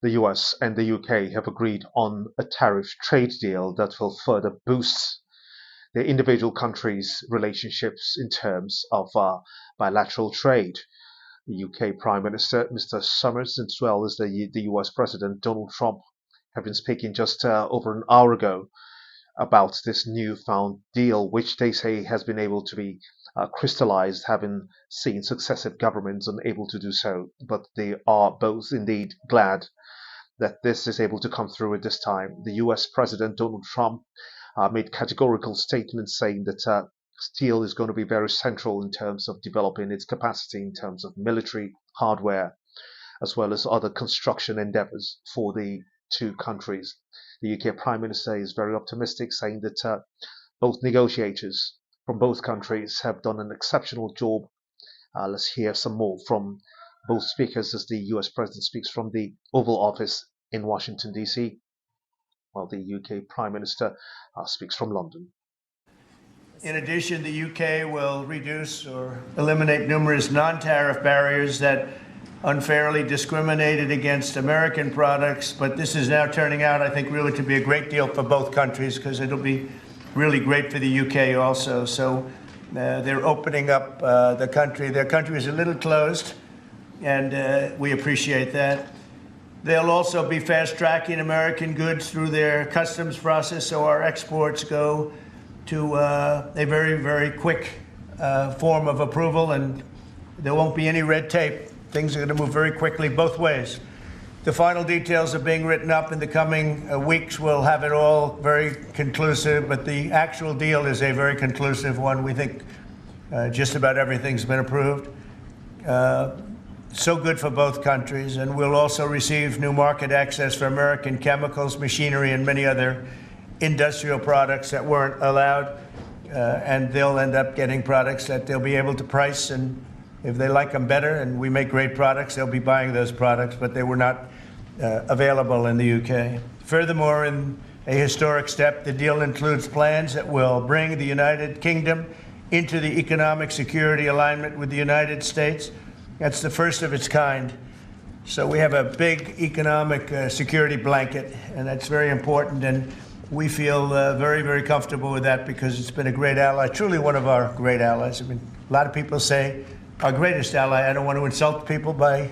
The US and the UK have agreed on a tariff trade deal that will further boost the individual countries' relationships in terms of bilateral trade. The UK Prime Minister, Mr. Summers, as well as the US President Donald Trump, have been speaking just over an hour ago about this newfound deal, which they say has been able to be crystallized, having seen successive governments unable to do so. But they are both indeed glad that this is able to come through at this time. The US President Donald Trump made categorical statements saying that steel is going to be very central in terms of developing its capacity in terms of military hardware, as well as other construction endeavors for the two countries. The UK Prime Minister is very optimistic, saying that both negotiators from both countries have done an exceptional job. Let's hear some more from both speakers as the US President speaks from the Oval Office in Washington, D.C., while the UK Prime Minister speaks from London. In addition, the UK will reduce or eliminate numerous non-tariff barriers that unfairly discriminated against American products, but this is now turning out, I think, really to be a great deal for both countries because it'll be really great for the UK also. So they're opening up the country. Their country is a little closed, and we appreciate that. They'll also be fast-tracking American goods through their customs process, so our exports go to a very, very quick form of approval, and there won't be any red tape. Things are going to move very quickly both ways. The final details are being written up in the coming weeks. We'll have it all very conclusive, but the actual deal is a very conclusive one. We think just about everything's been approved. So good for both countries, and we'll also receive new market access for American chemicals, machinery, and many other industrial products that weren't allowed, and they'll end up getting products that they'll be able to price, and if they like them better and we make great products, they'll be buying those products, but they were not available in the UK. Furthermore, in a historic step, the deal includes plans that will bring the United Kingdom into the economic security alignment with the United States. That's the first of its kind. So we have a big economic security blanket, and that's very important, and we feel very, very comfortable with that because it's been a great ally, truly one of our great allies. I mean, a lot of people say our greatest ally. I don't want to insult people by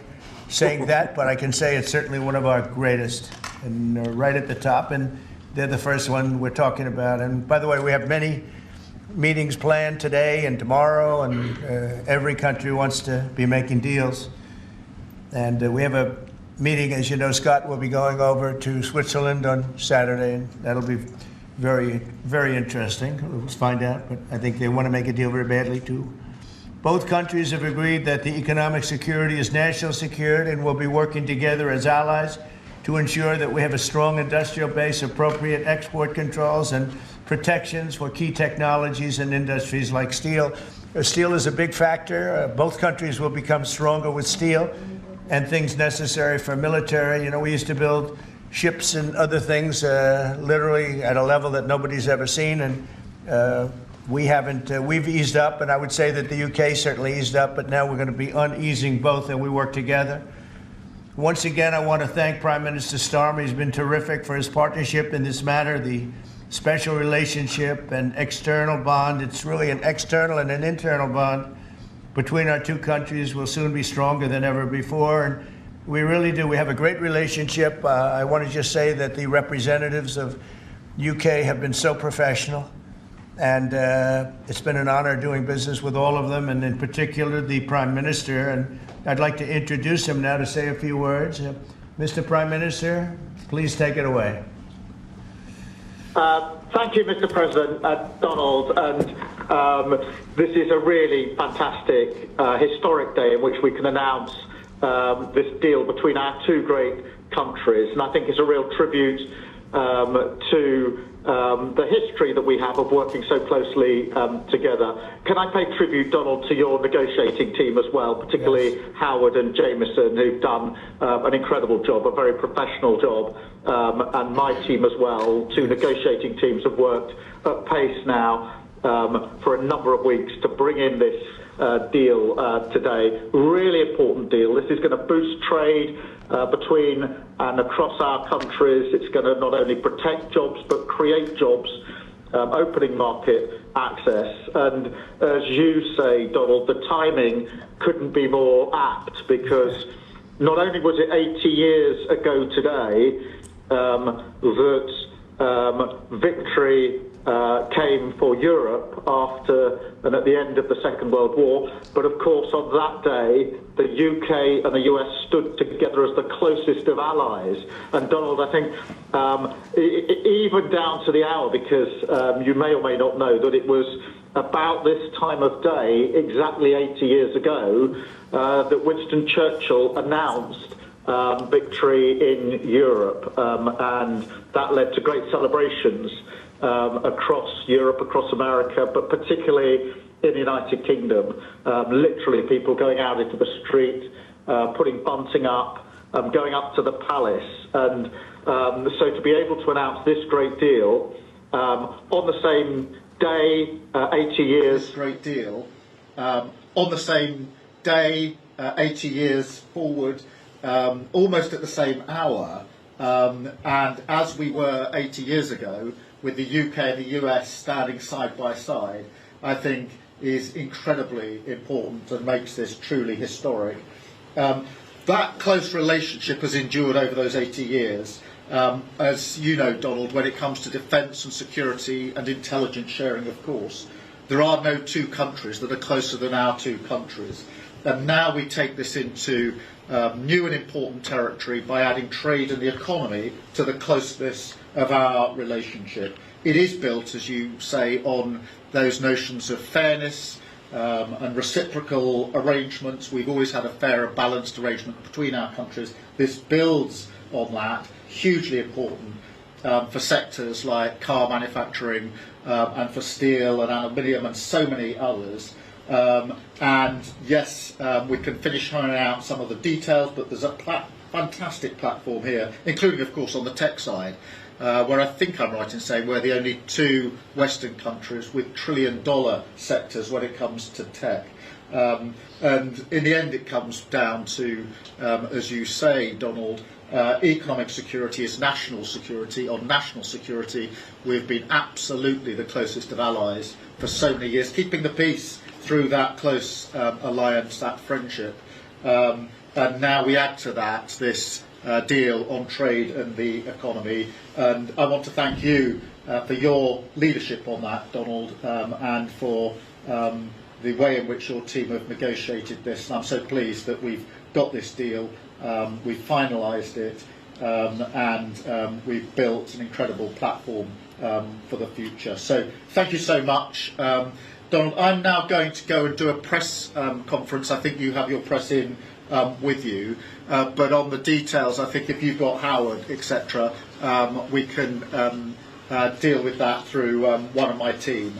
saying that, but I can say it's certainly one of our greatest, and right at the top, and they're the first one we're talking about. And by the way, we have many meetings planned today and tomorrow, and every country wants to be making deals. And we have a meeting, as you know, Scott will be going over to Switzerland on Saturday, and that'll be very, very interesting. We'll find out, but I think they want to make a deal very badly too. Both countries have agreed that the economic security is national security and will be working together as allies to ensure that we have a strong industrial base, appropriate export controls, and protections for key technologies and industries like steel. Steel is a big factor. Both countries will become stronger with steel and things necessary for military. You know, we used to build ships and other things literally at a level that nobody's ever seen, and we haven't, we've eased up, and I would say that the UK certainly eased up, but now we're going to be uneasing both, and we work together. Once again, I want to thank Prime Minister Starmer. He's been terrific for his partnership in this matter. The special relationship and external bond, it's really an external and an internal bond between our two countries will soon be stronger than ever before, and we really do. We have a great relationship. I want to just say that the representatives of UK have been so professional, and it's been an honor doing business with all of them, and in particular the Prime Minister. And I'd like to introduce him now to say a few words. Mr. Prime Minister, please take it away. Thank you, Mr. President, Donald. And this is a really fantastic, historic day in which we can announce this deal between our two great countries. And I think it's a real tribute to the history that we have of working so closely together. Can I pay tribute, Donald, to your negotiating team as well, particularly yes, Howard and Jameson, who've done an incredible job, a very professional job, and my team as well. Two negotiating teams have worked at pace now for a number of weeks to bring in this deal today. Really important deal. This is going to boost trade between and across our countries. It's going to not only protect jobs but create jobs, opening market access. And as you say, Donald, the timing couldn't be more apt, because not only was it 80 years ago today that victory came for Europe after and at the end of the Second World War, but of course on that day the UK and the US stood together as the closest of allies. And Donald, I think even down to the hour, because you may or may not know that it was about this time of day, exactly 80 years ago, that Winston Churchill announced victory in Europe, and that led to great celebrations across Europe, across America, but particularly in the United Kingdom. Literally people going out into the street, putting bunting up, going up to the palace. And so to be able to announce this great deal on the same day, 80 years... This great deal on the same day, 80 years forward, almost at the same hour, and as we were 80 years ago, with the UK and the US standing side by side, I think is incredibly important and makes this truly historic. That close relationship has endured over those 80 years. As you know, Donald, when it comes to defence and security and intelligence sharing, of course, there are no two countries that are closer than our two countries. And now we take this into new and important territory by adding trade and the economy to the closeness of our relationship. It is built, as you say, on those notions of fairness and reciprocal arrangements. We've always had a fair and balanced arrangement between our countries. This builds on that, hugely important for sectors like car manufacturing and for steel and aluminium and so many others. And yes, we can finish ironing out some of the details, but there's a fantastic platform here, including, of course, on the tech side, where I think I'm right in saying we're the only two Western countries with trillion-dollar sectors when it comes to tech. And in the end, it comes down to, as you say, Donald, economic security is national security. On national security, we've been absolutely the closest of allies for so many years, keeping the peace through that close alliance, that friendship. And now we add to that this deal on trade and the economy. And I want to thank you for your leadership on that, Donald, and for the way in which your team have negotiated this. And I'm so pleased that we've got this deal, we've finalised it, and we've built an incredible platform for the future. So thank you so much. Donald, I'm now going to go and do a press conference. I think you have your press in with you, but on the details, I think if you've got Howard, etc., we can deal with that through one of my team.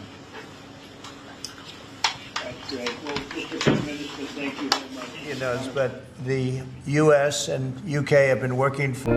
That's great. Well, Mr. Prime Minister, thank you very much. He does, but the US and UK have been working for